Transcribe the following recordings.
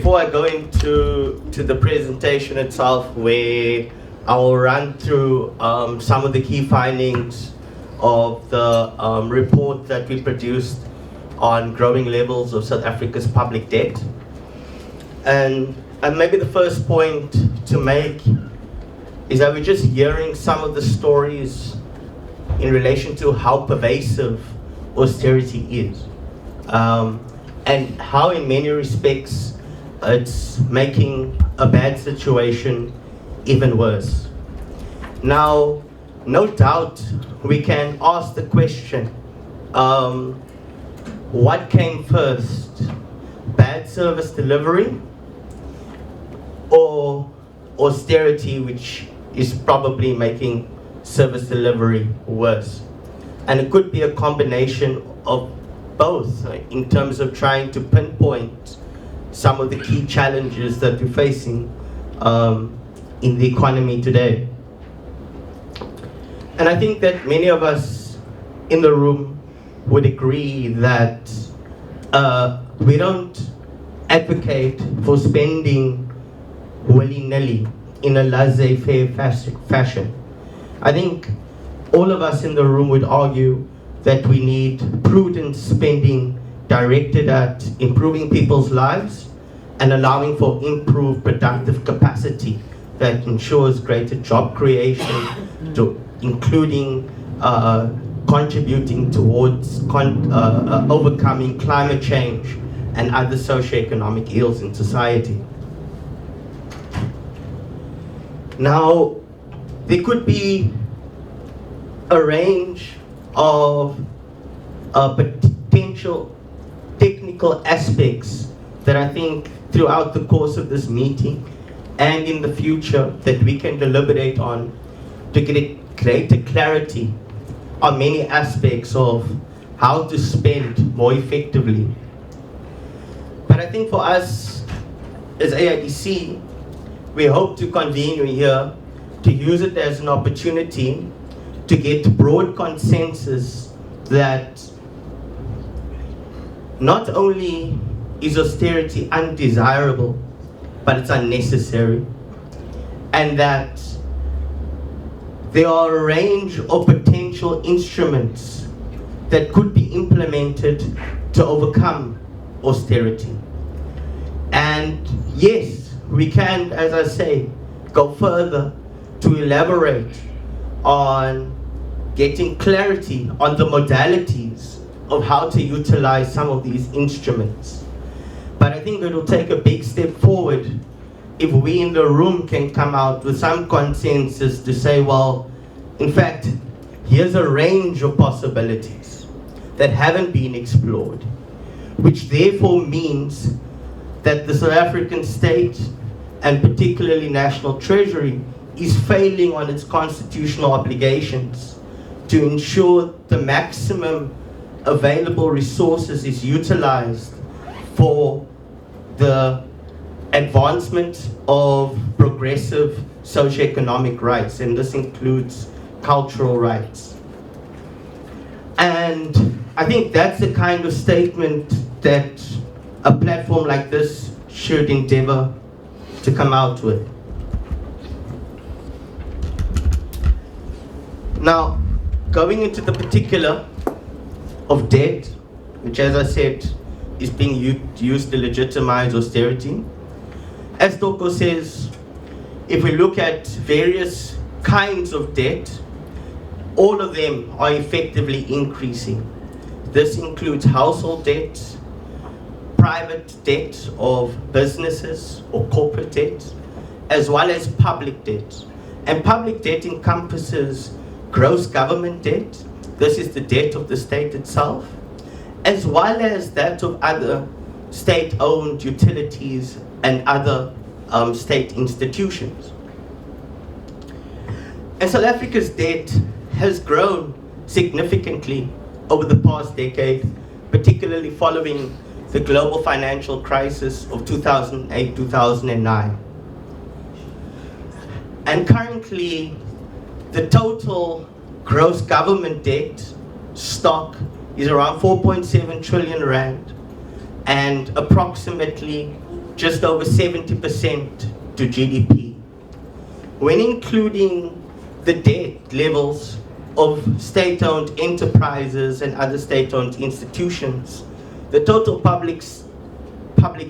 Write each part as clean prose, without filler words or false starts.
before I go into the presentation itself, where I will run through some of the key findings of the report that we produced on growing levels of South Africa's public debt. And maybe the first point to make is that we're just hearing some of the stories in relation to how pervasive austerity is, and how in many respects it's making a bad situation even worse. Now, no doubt we can ask the question, what came first, bad service delivery or austerity, which is probably making service delivery worse? And it could be a combination of both, in terms of trying to pinpoint some of the key challenges that we're facing in the economy today. And I think that many of us in the room would agree that we don't advocate for spending willy-nilly in a laissez-faire fashion. I think all of us in the room would argue that we need prudent spending directed at improving people's lives and allowing for improved productive capacity that ensures greater job creation, including contributing towards overcoming climate change and other socioeconomic ills in society. Now, there could be a range of potential technical aspects that I think throughout the course of this meeting and in the future that we can deliberate on to get greater clarity on many aspects of how to spend more effectively. But I think for us as AIDC, we hope to convene here to use it as an opportunity to get broad consensus that not only is austerity undesirable, but it's unnecessary, and that there are a range of potential instruments that could be implemented to overcome austerity. And yes, we can, as I say, go further to elaborate on getting clarity on the modalities of how to utilize some of these instruments. But I think it will take a big step forward if we in the room can come out with some consensus to say, well, in fact, here's a range of possibilities that haven't been explored, which therefore means that the South African state, and particularly National Treasury, is failing on its constitutional obligations to ensure the maximum available resources is utilized for the advancement of progressive socioeconomic rights, and this includes cultural rights. And I think that's the kind of statement that a platform like this should endeavor to come out with. Now, going into the particular of debt, which, as I said, is being used to legitimize austerity. As Toko says, if we look at various kinds of debt, all of them are effectively increasing. This includes household debt, private debt of businesses or corporate debt, as well as public debt. And public debt encompasses gross government debt. This is the debt of the state itself, as well as that of other state-owned utilities and other state institutions. And South Africa's debt has grown significantly over the past decade, particularly following the global financial crisis of 2008-2009. And currently, the total gross government debt stock is around 4.7 trillion rand, and approximately just over 70% to GDP. When including the debt levels of state-owned enterprises and other state-owned institutions, the total public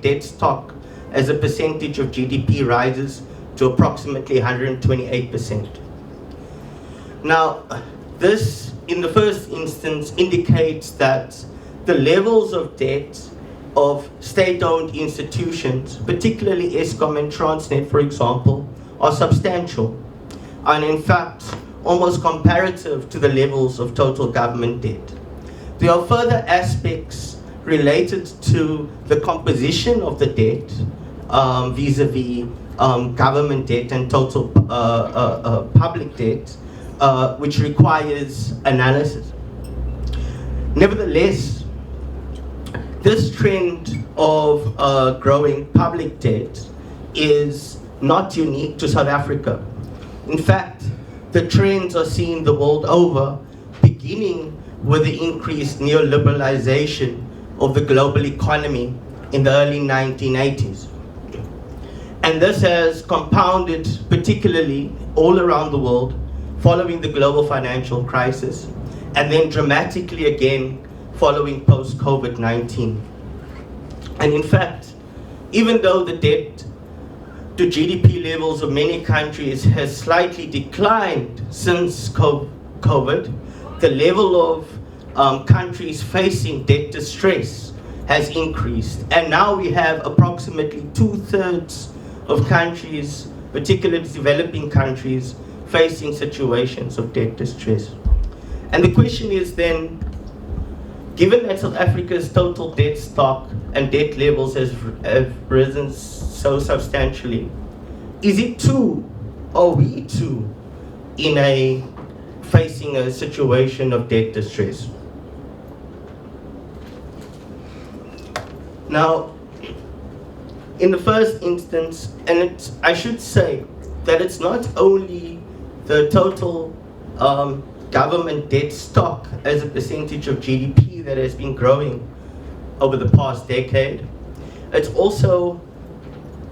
debt stock as a percentage of GDP rises to approximately 128%. Now, this, in the first instance, indicates that the levels of debt of state-owned institutions, particularly Eskom and Transnet, for example, are substantial, and in fact, almost comparative to the levels of total government debt. There are further aspects related to the composition of the debt vis-a-vis government debt and total public debt, which requires analysis. Nevertheless, this trend of growing public debt is not unique to South Africa. In fact, the trends are seen the world over, beginning with the increased neoliberalization of the global economy in the early 1980s. And this has compounded particularly all around the world following the global financial crisis, and then dramatically again following post-COVID-19. And in fact, even though the debt to GDP levels of many countries has slightly declined since COVID, the level of countries facing debt distress has increased. And now we have approximately 2/3 of countries, particularly developing countries, facing situations of debt distress. And the question is then, given that South Africa's total debt stock and debt levels have risen so substantially, is it too, are we too, facing a situation of debt distress? Now, in the first instance, and I should say that it's not only the total government debt stock as a percentage of GDP that has been growing over the past decade, it's also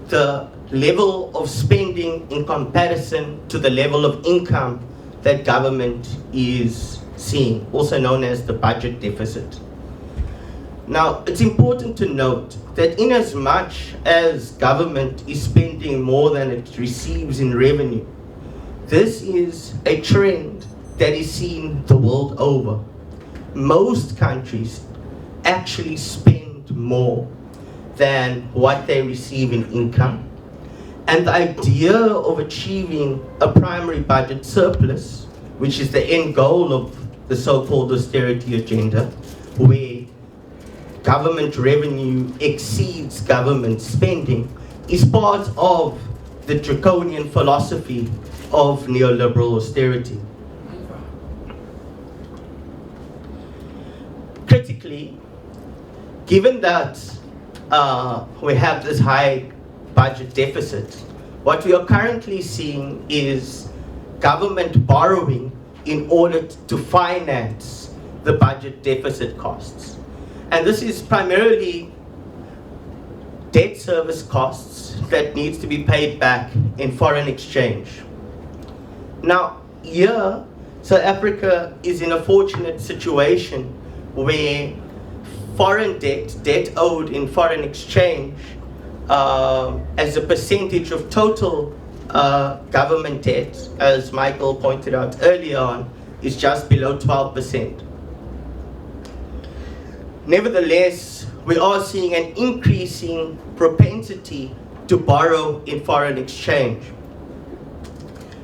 the level of spending in comparison to the level of income that government is seeing, also known as the budget deficit. Now, it's important to note that in as much as government is spending more than it receives in revenue, this is a trend that is seen the world over. Most countries actually spend more than what they receive in income. And the idea of achieving a primary budget surplus, which is the end goal of the so-called austerity agenda, where government revenue exceeds government spending, is part of the draconian philosophy of neoliberal austerity. Critically, given that we have this high budget deficit, what we are currently seeing is government borrowing in order to finance the budget deficit costs. And this is primarily debt service costs that needs to be paid back in foreign exchange. Now, here, South Africa is in a fortunate situation where foreign debt owed in foreign exchange, as a percentage of total government debt, as Michael pointed out earlier on, is just below 12%. Nevertheless, we are seeing an increasing propensity to borrow in foreign exchange.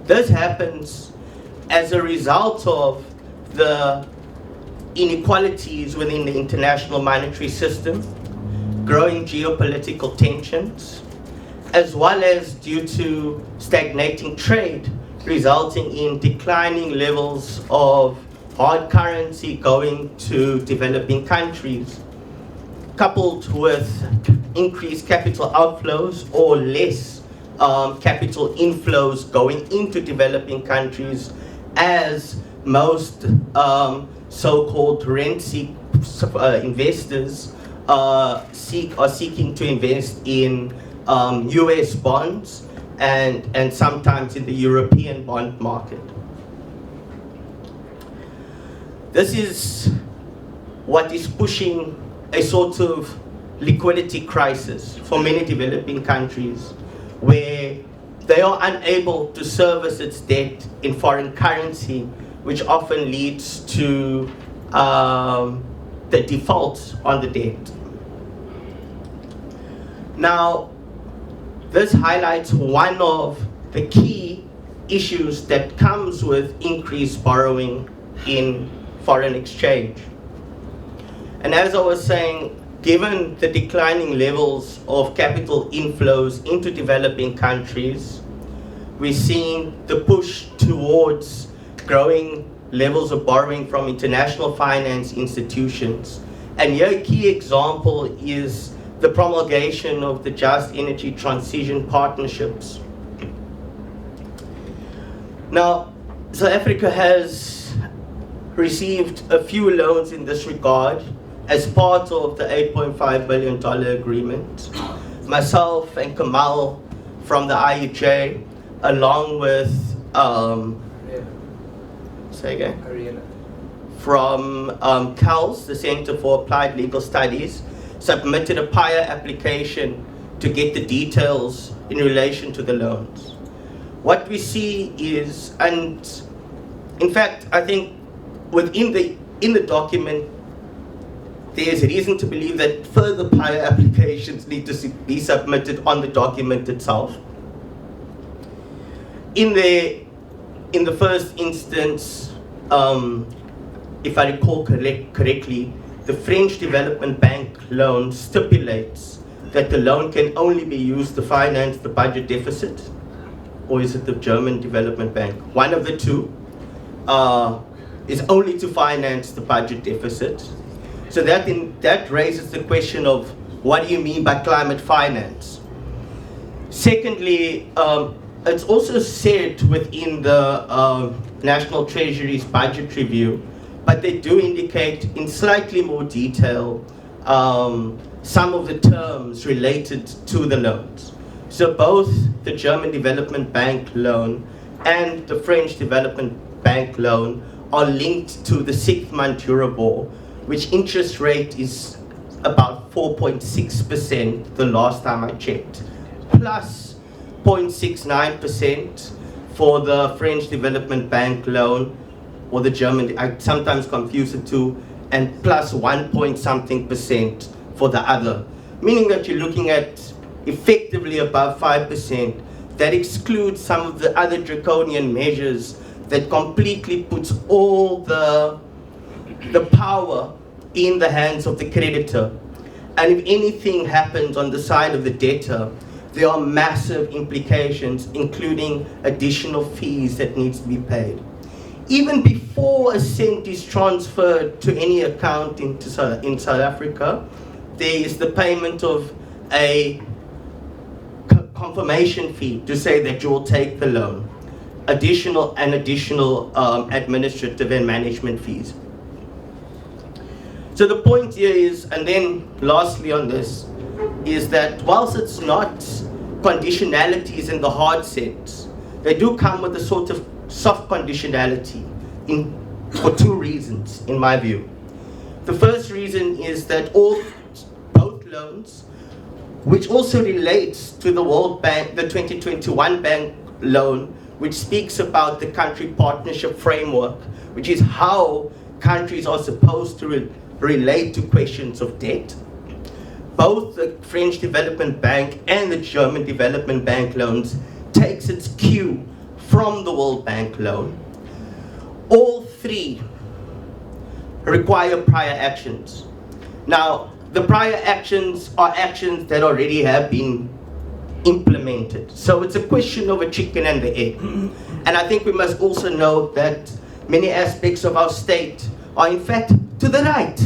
This happens as a result of the inequalities within the international monetary system, growing geopolitical tensions, as well as due to stagnating trade, resulting in declining levels of hard currency going to developing countries, coupled with increased capital outflows or less capital inflows going into developing countries, as most so-called rent-seek investors are seeking to invest in US bonds and sometimes in the European bond market. This is what is pushing a sort of liquidity crisis for many developing countries, where they are unable to service its debt in foreign currency, which often leads to the default on the debt. Now, this highlights one of the key issues that comes with increased borrowing in foreign exchange. And as I was saying, given the declining levels of capital inflows into developing countries, we're seeing the push towards growing levels of borrowing from international finance institutions. And here a key example is the promulgation of the Just Energy Transition Partnerships. Now, South Africa has received a few loans in this regard as part of the $8.5 billion agreement. Myself and Kamal from the IUJ, along with, from CALS, the Center for Applied Legal Studies, submitted a prior application to get the details in relation to the loans. What we see is, and in fact, I think in the document, there's reason to believe that further prior applications need to be submitted on the document itself. In the first instance, if I recall correctly, the French Development Bank loan stipulates that the loan can only be used to finance the budget deficit, or is it the German Development Bank? One of the two is only to finance the budget deficit. So that raises the question of, what do you mean by climate finance? Secondly, it's also said within the National Treasury's budget review, but they do indicate in slightly more detail some of the terms related to the loans. So both the German Development Bank loan and the French Development Bank loan are linked to the 6-month Euribor, which interest rate is about 4.6% the last time I checked, plus 0.69% for the French Development Bank loan, or the German, I sometimes confuse the two, and plus 1 point something percent for the other, meaning that you're looking at effectively above 5%. That excludes some of the other draconian measures that completely puts all the power in the hands of the creditor. And if anything happens on the side of the debtor, there are massive implications, including additional fees that needs to be paid. Even before a cent is transferred to any account in South Africa, there is the payment of a confirmation fee to say that you will take the loan, additional administrative and management fees. So the point here is, and then lastly on this, is that whilst it's not conditionalities in the hard sense, they do come with a sort of soft conditionality for two reasons, in my view. The first reason is that both loans, which also relates to the World Bank, the 2021 bank loan, which speaks about the country partnership framework, which is how countries are supposed to relate to questions of debt. Both the French Development Bank and the German Development Bank loans takes its cue from the World Bank loan. All three require prior actions. Now, the prior actions are actions that already have been implemented. So it's a question of a chicken and the egg. And I think we must also note that many aspects of our state are in fact to the right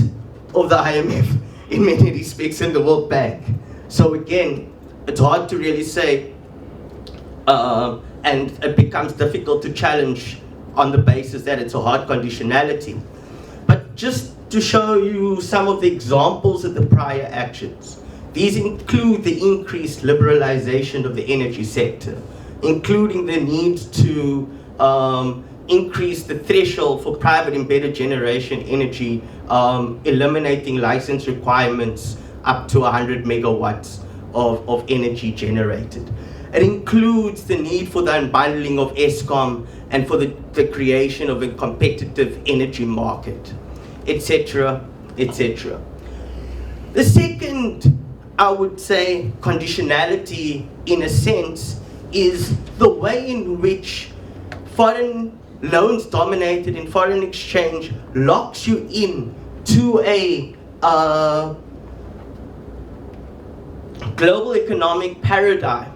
of the IMF in many respects in the World Bank. So again, it's hard to really say, and it becomes difficult to challenge on the basis that it's a hard conditionality. But just to show you some of the examples of the prior actions. These include the increased liberalization of the energy sector, including the need to increase the threshold for private embedded generation energy, eliminating license requirements up to 100 megawatts of energy generated. It includes the need for the unbundling of ESCOM and for the creation of a competitive energy market, etc., etc. The second, I would say, conditionality, in a sense, is the way in which foreign loans dominated in foreign exchange locks you in to a global economic paradigm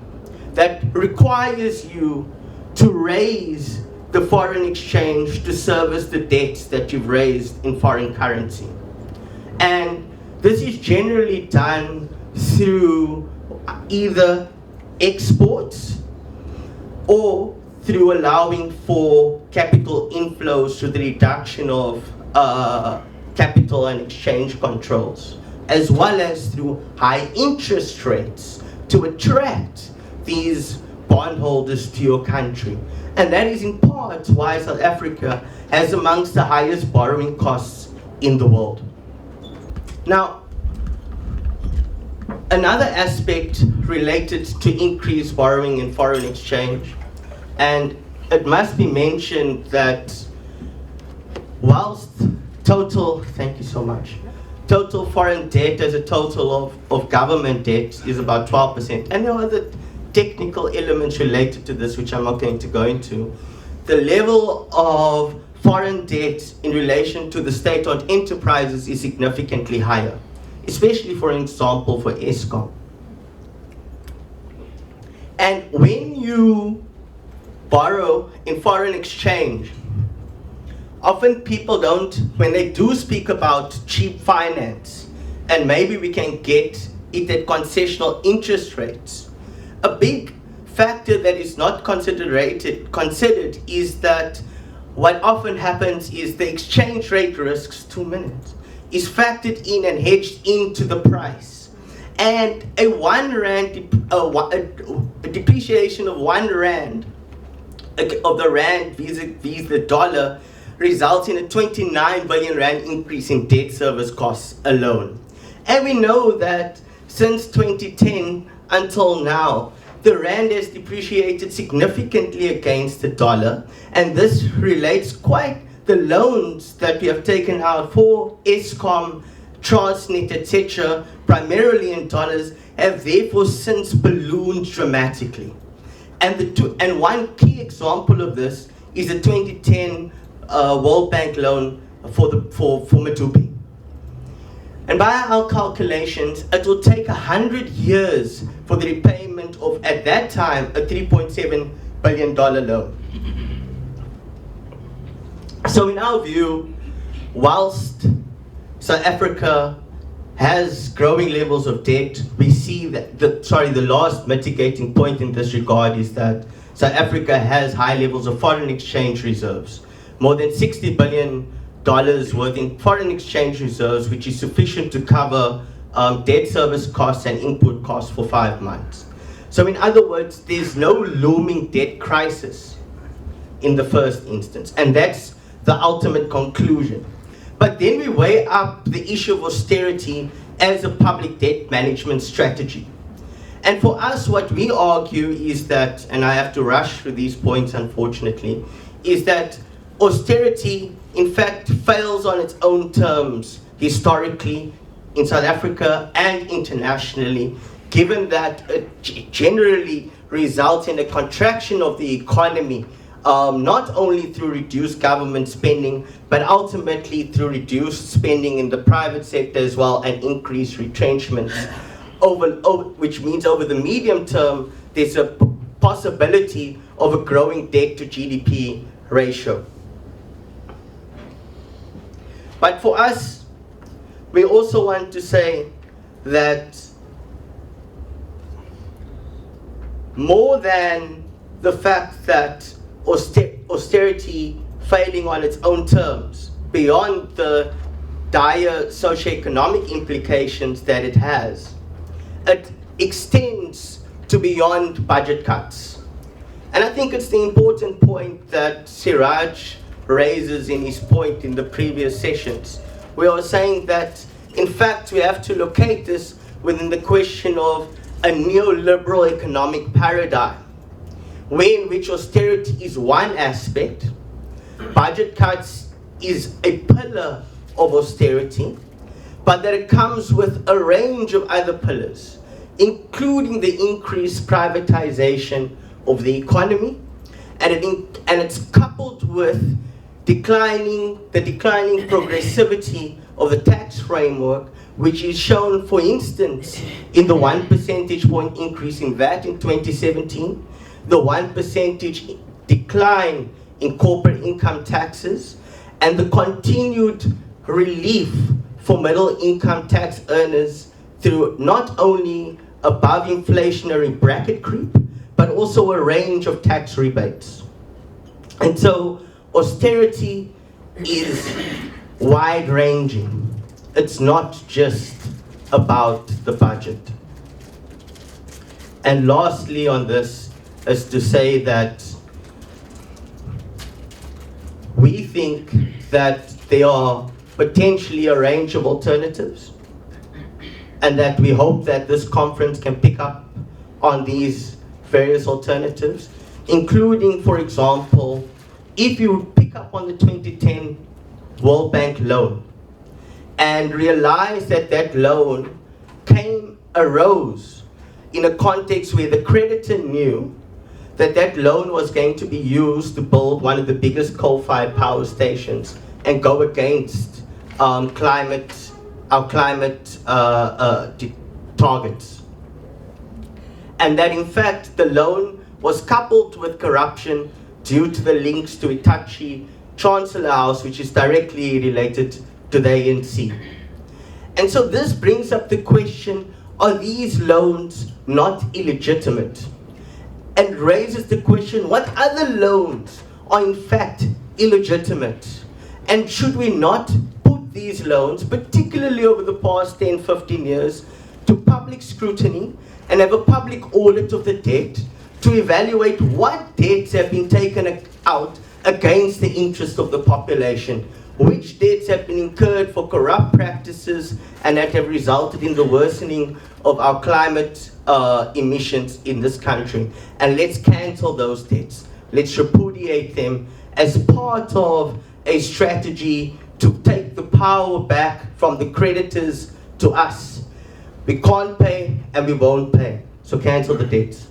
that requires you to raise the foreign exchange to service the debts that you've raised in foreign currency. And this is generally done through either exports or through allowing for capital inflows through the reduction of capital and exchange controls, as well as through high interest rates to attract these bondholders to your country. And that is in part why South Africa has amongst the highest borrowing costs in the world. Now, another aspect related to increased borrowing in foreign exchange, and it must be mentioned that whilst total, thank you so much, total foreign debt as a total of government debt is about 12%, and there are other technical elements related to this which I'm not going to go into, the level of foreign debt in relation to the state-owned enterprises is significantly higher, especially, for example, for ESCOM. And when you borrow in foreign exchange, often people don't, when they do speak about cheap finance, and maybe we can get it at concessional interest rates, a big factor that is not considered is that what often happens is the exchange rate risks, 2 minutes, is factored in and hedged into the price. And a 1 rand, a depreciation of 1 rand, of the rand vis-a-vis the dollar, results in a 29 billion rand increase in debt service costs alone. And we know that since 2010 until now, the rand has depreciated significantly against the dollar, and this relates quite the loans that we have taken out for ESCOM, Transnet, etc., primarily in dollars, have therefore since ballooned dramatically. And one key example of this is the 2010 World Bank loan for Medupi. And by our calculations, it will take 100 years for the repayment of, at that time, a $3.7 billion loan. So in our view, whilst South Africa has growing levels of debt, we see that the last mitigating point in this regard is that South Africa has high levels of foreign exchange reserves, more than $60 billion worth in foreign exchange reserves, which is sufficient to cover debt service costs and input costs for 5 months. So in other words, there's no looming debt crisis in the first instance, and that's the ultimate conclusion. But then we weigh up the issue of austerity as a public debt management strategy. And for us, what we argue is that, and I have to rush through these points unfortunately, is that austerity in fact fails on its own terms historically in South Africa and internationally, given that it generally results in a contraction of the economy, not only through reduced government spending, but ultimately through reduced spending in the private sector as well, and increased retrenchments, which means over the medium term, there's a possibility of a growing debt to GDP ratio. But for us, we also want to say that more than the fact that austerity failing on its own terms, beyond the dire socioeconomic implications that it has, it extends to beyond budget cuts. And I think it's the important point that Siraj raises in his point in the previous sessions. We are saying that, in fact, we have to locate this within the question of a neoliberal economic paradigm, in which austerity is one aspect, budget cuts is a pillar of austerity, but that it comes with a range of other pillars, including the increased privatization of the economy, and it's coupled with the declining progressivity of the tax framework, which is shown, for instance, in the 1 percentage point increase in VAT in 2017, the 1 percentage decline in corporate income taxes, and the continued relief for middle income tax earners through not only above inflationary bracket creep, but also a range of tax rebates. And so austerity is wide-ranging. It's not just about the budget. And lastly on this is to say that we think that there are potentially a range of alternatives, and that we hope that this conference can pick up on these various alternatives, including, for example, if you pick up on the 2010 World Bank loan and realize that that loan arose in a context where the creditor knew that that loan was going to be used to build one of the biggest coal-fired power stations and go against our climate targets. And that in fact the loan was coupled with corruption due to the links to Itachi Chancellor House, which is directly related to the ANC. And so this brings up the question, are these loans not illegitimate? And raises the question, what other loans are in fact illegitimate? And should we not put these loans, particularly over the past 10, 15 years, to public scrutiny and have a public audit of the debt to evaluate what debts have been taken out against the interest of the population, which debts have been incurred for corrupt practices and that have resulted in the worsening of our climate emissions in this country. And let's cancel those debts. Let's repudiate them as part of a strategy to take the power back from the creditors to us. We can't pay and we won't pay, so cancel the debts.